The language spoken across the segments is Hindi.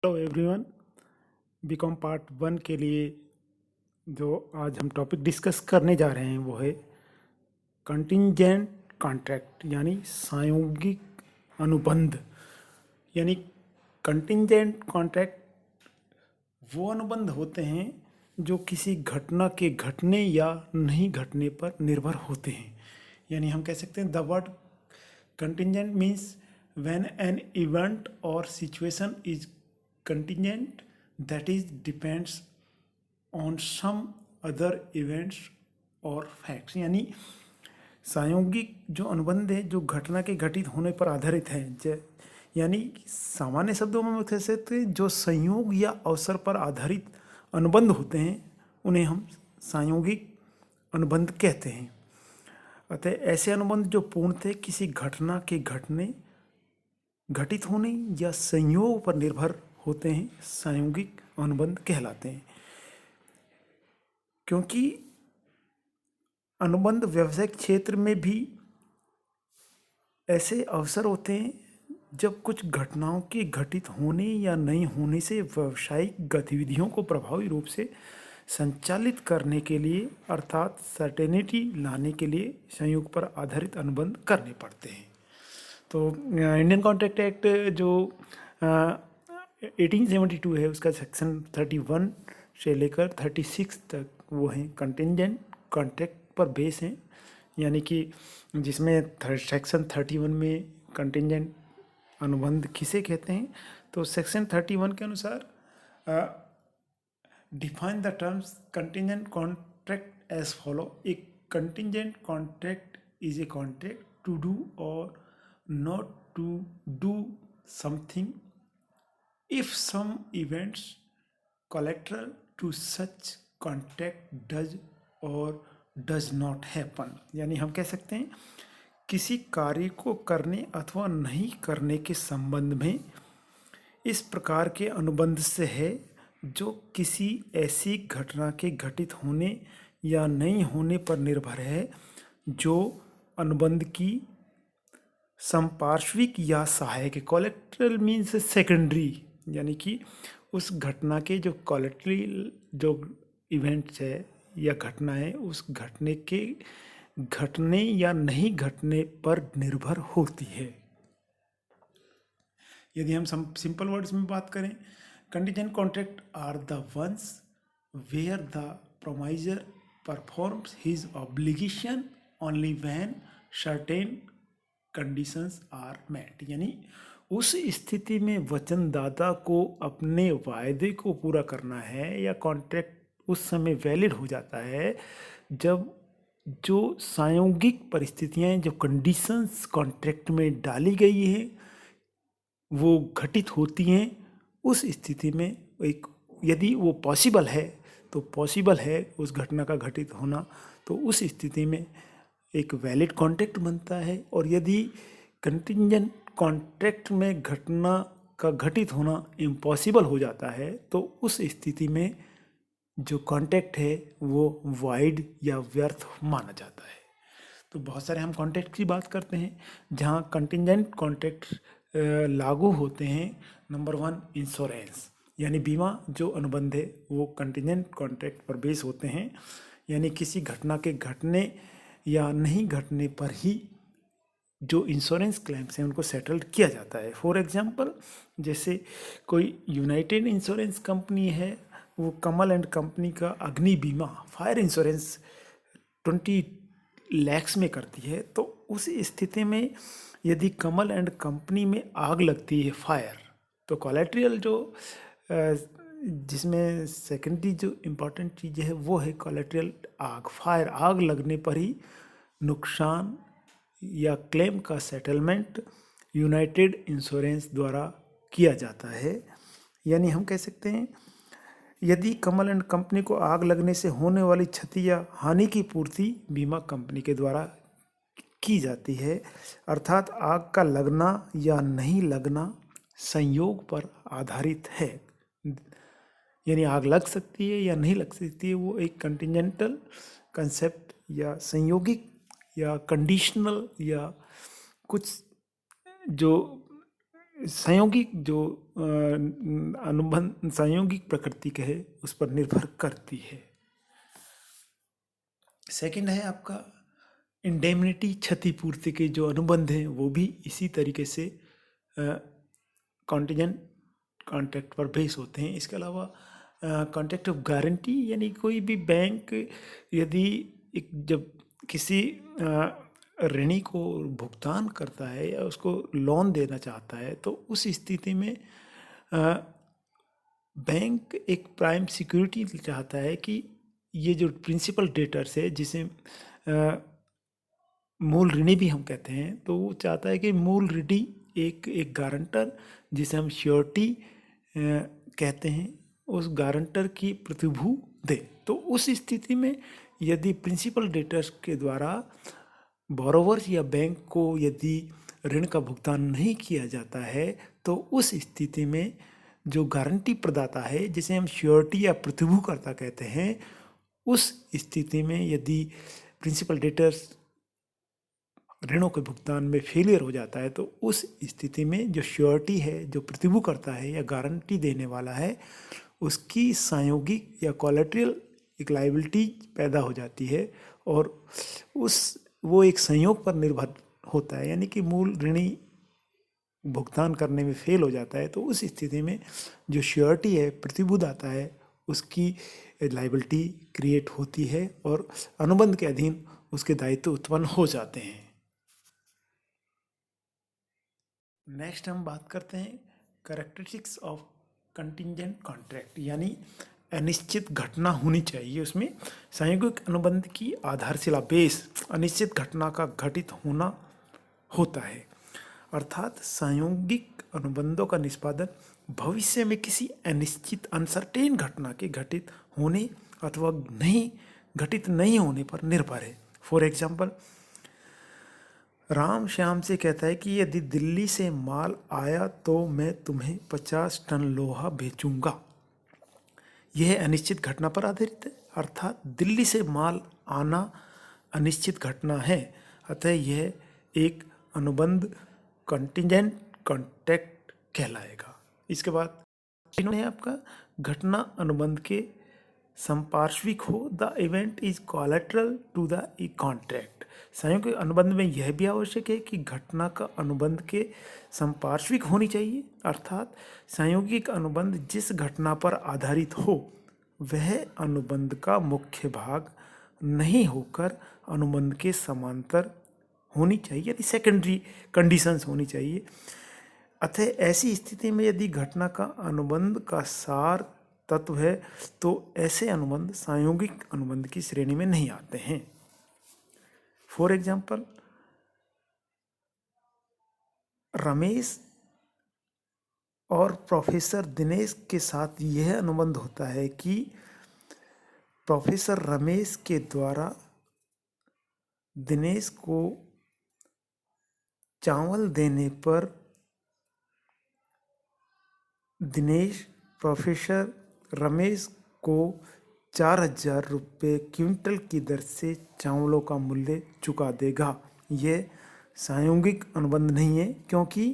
Hello everyone. बीकॉम पार्ट 1 के लिए जो आज हम टॉपिक डिस्कस करने जा रहे हैं वो है कंटिंजेंट कॉन्ट्रैक्ट यानी प्रायोगिक अनुबंध। यानी कंटिंजेंट कॉन्ट्रैक्ट वो अनुबंध होते हैं जो किसी घटना के घटने या नहीं घटने पर निर्भर होते हैं। यानी हम कह सकते हैं the word contingent means when an event or situation is contingent, that is depends on some other events or facts। यानी प्रायोगिक जो अनुबंध है जो घटना के घटित होने पर आधारित है। यानी सामान्य शब्दों में कह सकते हैं जो संयोग या अवसर पर आधारित अनुबंध होते हैं उन्हें हम प्रायोगिक अनुबंध कहते हैं। अतः ऐसे अनुबंध जो पूर्णतः किसी घटना के घटित होने या संयोग पर निर्भर होते हैं प्रायोगिक अनुबंध कहलाते हैं। क्योंकि अनुबंध व्यावसायिक क्षेत्र में भी ऐसे अवसर होते हैं जब कुछ घटनाओं के घटित होने या नहीं होने से व्यावसायिक गतिविधियों को प्रभावी रूप से संचालित करने के लिए अर्थात सर्टेनिटी लाने के लिए संयोग पर आधारित अनुबंध करने पड़ते हैं। तो इंडियन कॉन्ट्रैक्ट एक्ट जो 1872 है उसका सेक्शन 31 से लेकर 36 तक वो हैं कंटिंजेंट कॉन्ट्रैक्ट पर बेस हैं। यानी कि जिसमें सेक्शन 31 में कंटिंजेंट अनुबंध किसे कहते हैं तो सेक्शन 31 के अनुसार define the terms contingent contract as follow. एक contingent contract is a contract to do or not to do something if some events collateral to such contract does or does not happen। यानी हम कह सकते हैं किसी कार्य को करने अथवा नहीं करने के संबंध में इस प्रकार के अनुबंध से है जो किसी ऐसी घटना के घटित होने या नहीं होने पर निर्भर है जो अनुबंध की संपार्श्विक या सहायक है। कोलेट्रल मीन्स सेकेंडरी, यानी कि उस घटना के जो कोलेट्रल जो इवेंट्स है या घटना है उस घटने के घटने या नहीं घटने पर निर्भर होती है। यदि हम सिंपल वर्ड्स में बात करें, contingent contract are the ones where the promisor performs his obligation only when certain conditions are met. यानी उस स्थिति में वचनदाता को अपने वायदे को पूरा करना है या कॉन्ट्रैक्ट उस समय वैलिड हो जाता है जब जो प्रायोगिक परिस्थितियां जो कंडीशंस कॉन्ट्रैक्ट में डाली गई हैं वो घटित होती हैं। उस स्थिति में एक यदि वो पॉसिबल है तो पॉसिबल है उस घटना का घटित होना, तो उस स्थिति में एक वैलिड कॉन्ट्रैक्ट बनता है। और यदि कंटिजेंट कॉन्ट्रैक्ट में घटना का घटित होना इम्पॉसिबल हो जाता है तो उस स्थिति में जो कॉन्ट्रैक्ट है वो वाइड या व्यर्थ माना जाता है। तो बहुत सारे हम कॉन्ट्रैक्ट की बात करते हैं जहाँ कंटिजेंट कॉन्ट्रैक्ट लागू होते हैं। नंबर 1 इंश्योरेंस, यानी बीमा जो अनुबंध है वो कंटिजेंट कॉन्ट्रैक्ट पर बेस होते हैं। यानी किसी घटना के घटने या नहीं घटने पर ही जो इंश्योरेंस क्लेम्स हैं उनको सेटल किया जाता है। फॉर एग्जांपल जैसे कोई यूनाइटेड इंश्योरेंस कंपनी है, वो कमल एंड कंपनी का अग्नि बीमा फायर इंश्योरेंस 20 लाख में करती है। तो उस स्थिति में यदि कमल एंड कंपनी में आग लगती है फायर, तो कोलेट्रल जो जिसमें सेकेंडरी जो इम्पोर्टेंट चीज़ है वो है कोलेट्रल आग। फायर आग लगने पर ही नुकसान या क्लेम का सेटलमेंट यूनाइटेड इंश्योरेंस द्वारा किया जाता है। यानी हम कह सकते हैं यदि कमल एंड कंपनी को आग लगने से होने वाली क्षति या हानि की पूर्ति बीमा कंपनी के द्वारा की जाती है, अर्थात आग का लगना या नहीं लगना संयोग पर आधारित है। यानी आग लग सकती है या नहीं लग सकती है वो एक कंटिजेंटल कंसेप्ट या संयोगिक या कंडीशनल या कुछ जो संयोगिक जो अनुबंध संयोगिक प्रकृति का है उस पर निर्भर करती है। सेकंड है आपका इंडेमनिटी, क्षतिपूर्ति के जो अनुबंध हैं वो भी इसी तरीके से कॉन्टिजेंट कॉन्ट्रैक्ट पर बेस होते हैं। इसके अलावा कॉन्ट्रैक्ट ऑफ गारंटी, यानी कोई भी बैंक यदि जब किसी ऋणी को भुगतान करता है या उसको लोन देना चाहता है तो उस स्थिति में बैंक एक प्राइम सिक्योरिटी चाहता है कि ये जो प्रिंसिपल डेटर्स है, जिसे मूल ऋणी भी हम कहते हैं, तो वो चाहता है कि मूल ऋणी एक गारंटर, जिसे हम श्योरिटी कहते हैं, उस गारंटर की प्रतिभू दे। तो उस स्थिति में यदि प्रिंसिपल डेटर्स के द्वारा बोरोवर्स या बैंक को यदि ऋण का भुगतान नहीं किया जाता है तो उस स्थिति में जो गारंटी प्रदाता है, जिसे हम श्योरिटी या प्रतिभूकर्ता कहते हैं, उस स्थिति में यदि प्रिंसिपल डेटर्स ऋणों के भुगतान में फेलियर हो जाता है तो उस स्थिति में जो श्योरिटी है, जो प्रतिभूकर्ता है या गारंटी देने वाला है, उसकी संयोगिक या कोलैटरल एक लायबिलिटी पैदा हो जाती है और वो एक संयोग पर निर्भर होता है। यानी कि मूल ऋणी भुगतान करने में फेल हो जाता है तो उस स्थिति में जो श्योरिटी है, प्रतिभूदाता है, उसकी लायबिलिटी क्रिएट होती है और अनुबंध के अधीन उसके दायित्व उत्पन्न हो जाते हैं। नेक्स्ट हम बात करते हैं कैरेक्टरिस्टिक्स ऑफ कंटिंजेंट कॉन्ट्रैक्ट, यानी अनिश्चित घटना होनी चाहिए उसमें। संयोगिक अनुबंध की आधारशिला, बेस, अनिश्चित घटना का घटित होना होता है। अर्थात संयोगिक अनुबंधों का निष्पादन भविष्य में किसी अनिश्चित अनसर्टेन घटना के घटित होने अथवा घटित नहीं होने पर निर्भर है। फॉर एग्जाम्पल, राम श्याम से कहता है कि यदि दिल्ली से माल आया तो मैं तुम्हें 50 टन लोहा बेचूंगा। यह अनिश्चित घटना पर आधारित है, अर्थात दिल्ली से माल आना अनिश्चित घटना है, अतः यह एक अनुबंध कंटिजेंट कॉन्ट्रैक्ट कहलाएगा। इसके बाद है आपका घटना अनुबंध के संपार्श्विक हो, the event is collateral to the contract. संयोगिक अनुबंध में यह भी आवश्यक है कि घटना का अनुबंध के संपार्श्विक होनी चाहिए, अर्थात संयोगिक अनुबंध जिस घटना पर आधारित हो वह अनुबंध का मुख्य भाग नहीं होकर अनुबंध के समांतर होनी चाहिए, यानी सेकेंडरी कंडीशंस होनी चाहिए। अतः ऐसी स्थिति में यदि घटना का अनुबंध का सार तत्व है तो ऐसे अनुबंध संयोगिक अनुबंध की श्रेणी में नहीं आते हैं। फॉर एग्जाम्पल, रमेश और प्रोफेसर दिनेश के साथ यह अनुबंध होता है कि प्रोफेसर रमेश के द्वारा दिनेश को चावल देने पर दिनेश प्रोफेसर रमेश को 4000 रुपये क्विंटल की दर से चावलों का मूल्य चुका देगा। यह संयोगिक अनुबंध नहीं है क्योंकि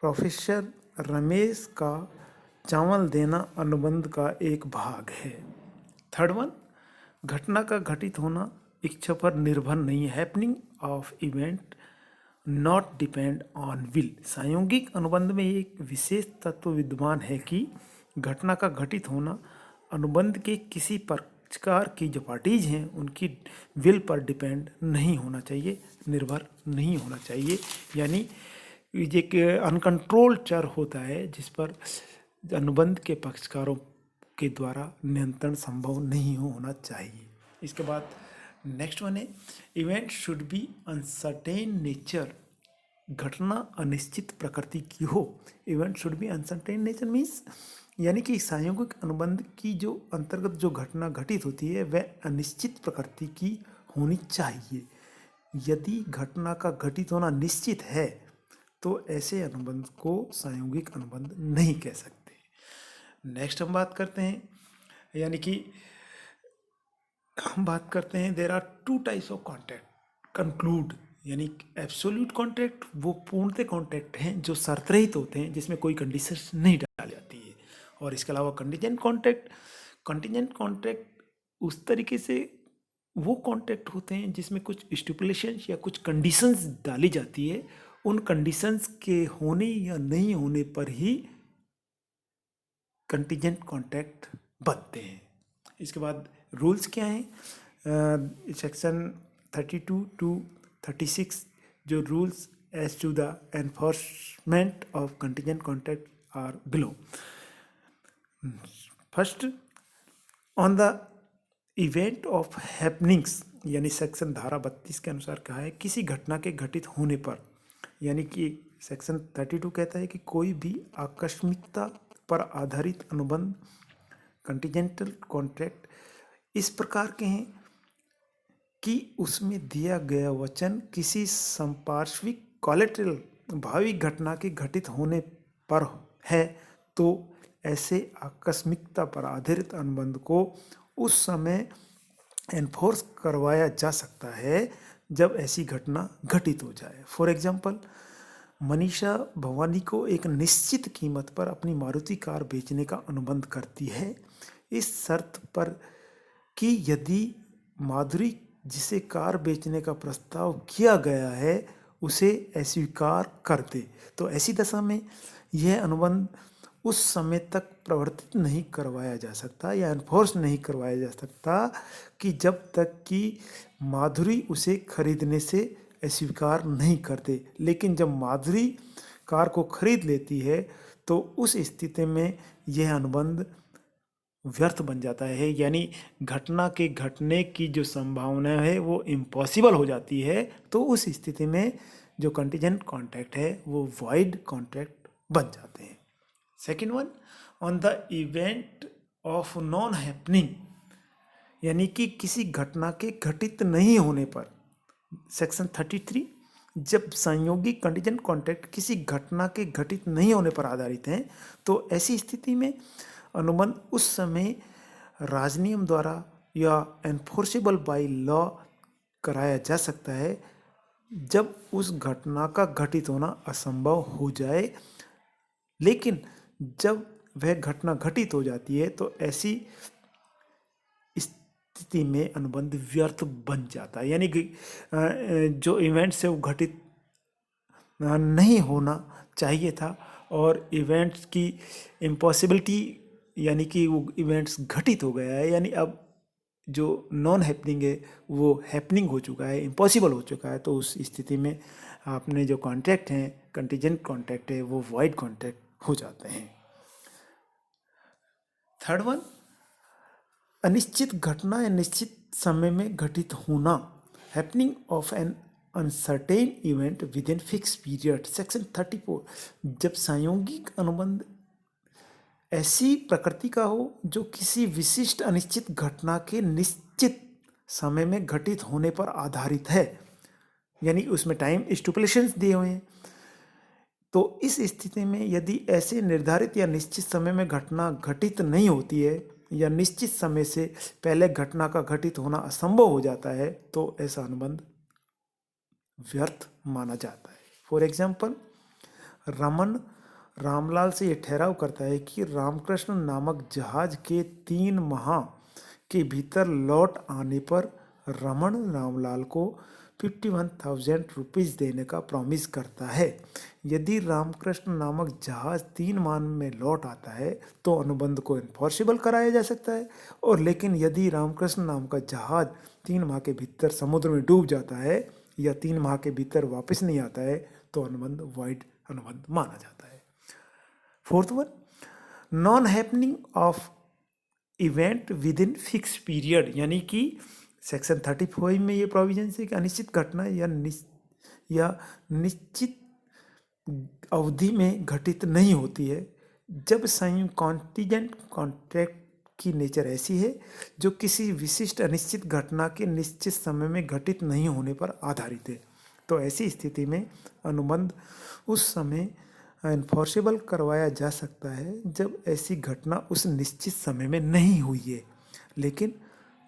प्रोफेसर रमेश का चावल देना अनुबंध का एक भाग है। थर्ड वन, घटना का घटित होना इच्छा पर निर्भर नहीं है, happening of event not depend on will. संयोगिक अनुबंध में एक विशेष तत्व विद्यमान है कि घटना का घटित होना अनुबंध के किसी पक्षकार की जो पार्टीज हैं उनकी विल पर डिपेंड नहीं होना चाहिए, निर्भर नहीं होना चाहिए। यानी एक अनकंट्रोल्ड चर होता है जिस पर अनुबंध के पक्षकारों के द्वारा नियंत्रण संभव नहीं होना चाहिए। इसके बाद नेक्स्ट वन है event should be uncertain nature. घटना अनिश्चित प्रकृति की हो। Event should be uncertain nature means यानी कि संयोगिक अनुबंध की जो अंतर्गत जो घटना घटित होती है वह अनिश्चित प्रकृति की होनी चाहिए। यदि घटना का घटित होना निश्चित है तो ऐसे अनुबंध को संयोगिक अनुबंध नहीं कह सकते। नेक्स्ट हम बात करते हैं, यानी कि हम बात करते हैं there are two types of contract conclude, यानी एब्सोल्यूट कॉन्ट्रैक्ट वो पूर्णतः कॉन्ट्रैक्ट हैं जो शर्त रहित होते हैं, जिसमें कोई कंडीशन नहीं डाली जाती है। और इसके अलावा कंटीजेंट कॉन्ट्रैक्ट उस तरीके से वो कॉन्ट्रैक्ट होते हैं जिसमें कुछ स्टिपुलेशंस या कुछ कंडीशंस डाली जाती है। उन कंडीशंस के होने या नहीं होने पर ही कंटीजेंट कॉन्ट्रैक्ट बनते हैं। इसके बाद रूल्स क्या हैं? सेक्शन 32 टू 36 जो rules as to the enforcement of contingent contract are below. First, on the event of happenings, यानी सेक्शन धारा 32 के अनुसार कहा है किसी घटना के घटित होने पर, यानी कि सेक्शन 32 कहता है कि कोई भी आकस्मिकता पर आधारित अनुबंध कंटीजेंटल कॉन्ट्रैक्ट इस प्रकार के हैं कि उसमें दिया गया वचन किसी संपार्श्विक कोलेटरल भावी घटना के घटित होने पर है, तो ऐसे आकस्मिकता पर आधारित अनुबंध को उस समय एनफोर्स करवाया जा सकता है जब ऐसी घटना घटित हो जाए। फॉर एग्जाम्पल, मनीषा भवानी को एक निश्चित कीमत पर अपनी मारुति कार बेचने का अनुबंध करती है, इस शर्त पर कि यदि माधुरी जिसे कार बेचने का प्रस्ताव किया गया है उसे अस्वीकार कर दे, तो ऐसी दशा में यह अनुबंध उस समय तक प्रवर्तित नहीं करवाया जा सकता या एनफोर्स नहीं करवाया जा सकता कि जब तक कि माधुरी उसे खरीदने से अस्वीकार नहीं करते। लेकिन जब माधुरी कार को खरीद लेती है तो उस स्थिति में यह अनुबंध व्यर्थ बन जाता है, यानी घटना के घटने की जो संभावना है वो इम्पॉसिबल हो जाती है। तो उस स्थिति में जो कंटीजेंट कॉन्ट्रैक्ट है वो वॉइड कॉन्ट्रैक्ट बन जाते हैं। Second one, on the event of non happening, यानी कि किसी घटना के घटित नहीं होने पर, सेक्शन 33, जब संयोगी कंटीजेंट कॉन्ट्रैक्ट किसी घटना के घटित नहीं होने पर आधारित हैं तो ऐसी स्थिति में अनुबंध उस समय राजनियम द्वारा या एनफोर्सेबल बाय लॉ कराया जा सकता है जब उस घटना का घटित होना असंभव हो जाए। लेकिन जब वह घटना घटित हो जाती है तो ऐसी स्थिति में अनुबंध व्यर्थ बन जाता है, यानी कि जो इवेंट से वो घटित नहीं होना चाहिए था और इवेंट्स की इम्पॉसिबिलिटी, यानी कि वो इवेंट्स घटित हो गया है, यानी अब जो नॉन हैपनिंग है वो हैपनिंग हो चुका है, इम्पॉसिबल हो चुका है, तो उस स्थिति में आपने जो कॉन्ट्रैक्ट हैं कंटीजेंट कॉन्ट्रैक्ट है वो वॉइड कॉन्ट्रैक्ट हो जाते हैं। थर्ड वन, अनिश्चित घटना या निश्चित समय में घटित होना, happening of N uncertain event with in fix period, section 34, जब संयोगिक अनुबंध ऐसी प्रकृति का हो जो किसी विशिष्ट अनिश्चित घटना के निश्चित समय में घटित होने पर आधारित है, यानी उसमें टाइम स्टिपुलेशंस दिए हुए हैं। तो इस स्थिति में यदि ऐसे निर्धारित या निश्चित समय में घटना घटित नहीं होती है या निश्चित समय से पहले घटना का घटित होना असंभव हो जाता है तो ऐसा अनुबंध व्यर्थ माना जाता है। फॉर एग्जाम्पल, रमन रामलाल से यह ठहराव करता है कि रामकृष्ण नामक जहाज के 3 माह के भीतर लौट आने पर रमन रामलाल को 51,000 रुपीज़ देने का प्रॉमिस करता है। यदि रामकृष्ण नामक जहाज 3 माह में लौट आता है तो अनुबंध को इन्फोर्सेबल कराया जा सकता है, और लेकिन यदि रामकृष्ण नाम का जहाज 3 माह के भीतर समुद्र में डूब जाता है या 3 माह के भीतर वापस नहीं आता है तो अनुबंध वॉइड अनुबंध माना जाता है। Fourth one, non happening of event with in fix period, यानी कि सेक्शन 35 में ये प्रोविजन है कि अनिश्चित घटना या निश्चित अवधि में घटित नहीं होती है जब संयुक्त कॉन्टीजेंट कॉन्ट्रैक्ट की नेचर ऐसी है जो किसी विशिष्ट अनिश्चित घटना के निश्चित समय में घटित नहीं होने पर आधारित है। तो ऐसी स्थिति में अनुबंध उस समय एनफोर्सेबल करवाया जा सकता है जब ऐसी घटना उस निश्चित समय में नहीं हुई है। लेकिन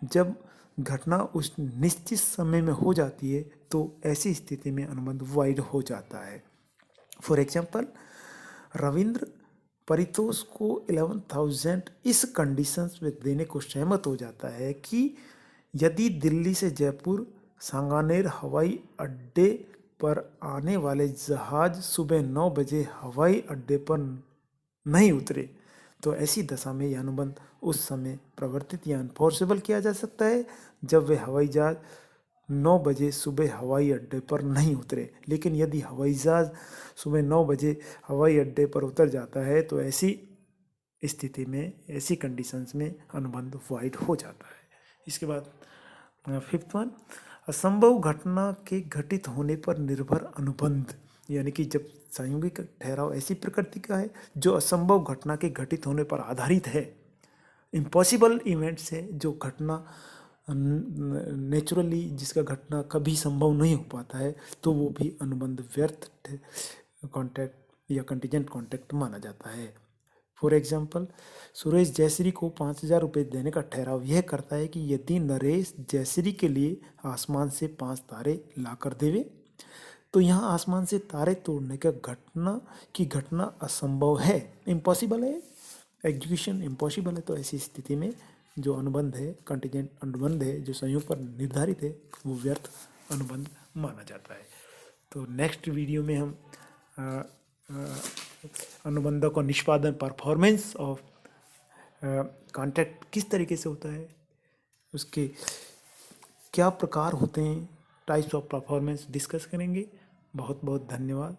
जब घटना उस निश्चित समय में हो जाती है तो ऐसी स्थिति में अनुबंध वाइड हो जाता है। फॉर एग्जाम्पल, रविंद्र परितोष को 11,000 इस कंडीशंस में देने को सहमत हो जाता है कि यदि दिल्ली से जयपुर सांगानेर हवाई अड्डे पर आने वाले जहाज सुबह 9 बजे हवाई अड्डे पर नहीं उतरे तो ऐसी दशा में यह अनुबंध उस समय प्रवर्तित या इन्फोर्सेबल किया जा सकता है जब वे हवाई जहाज 9 बजे सुबह हवाई अड्डे पर नहीं उतरे। लेकिन यदि हवाई जहाज सुबह 9 बजे हवाई अड्डे पर उतर जाता है तो ऐसी स्थिति में, ऐसी कंडीशंस में अनुबंध वाइड हो जाता है। इसके बाद 5th वन, असंभव घटना के घटित होने पर निर्भर अनुबंध, यानी कि जब संयोगिक ठहराव ऐसी प्रकृति का है जो असंभव घटना के घटित होने पर आधारित है, इम्पॉसिबल इवेंट्स है, जो घटना नेचुरली जिसका घटना कभी संभव नहीं हो पाता है, तो वो भी अनुबंध व्यर्थ कॉन्ट्रैक्ट या कंटीजेंट कॉन्ट्रैक्ट माना जाता है। फॉर एग्जाम्पल, सुरेश जयश्री को 5,000 रुपये देने का ठहराव यह करता है कि यदि नरेश जयश्री के लिए आसमान से 5 तारे ला कर देवे तो यहाँ आसमान से तारे तोड़ने का घटना असंभव है, इम्पॉसिबल है, एग्जीक्यूशन इम्पॉसिबल है। तो ऐसी स्थिति में जो अनुबंध है, कंटीजेंट अनुबंध है, जो संयोग पर निर्धारित है, वो व्यर्थ अनुबंध माना जाता है। तो नेक्स्ट वीडियो में हम अनुबंधों का निष्पादन, परफॉर्मेंस ऑफ कॉन्ट्रैक्ट किस तरीके से होता है, उसके क्या प्रकार होते हैं, टाइप्स ऑफ परफॉर्मेंस डिस्कस करेंगे। बहुत बहुत धन्यवाद।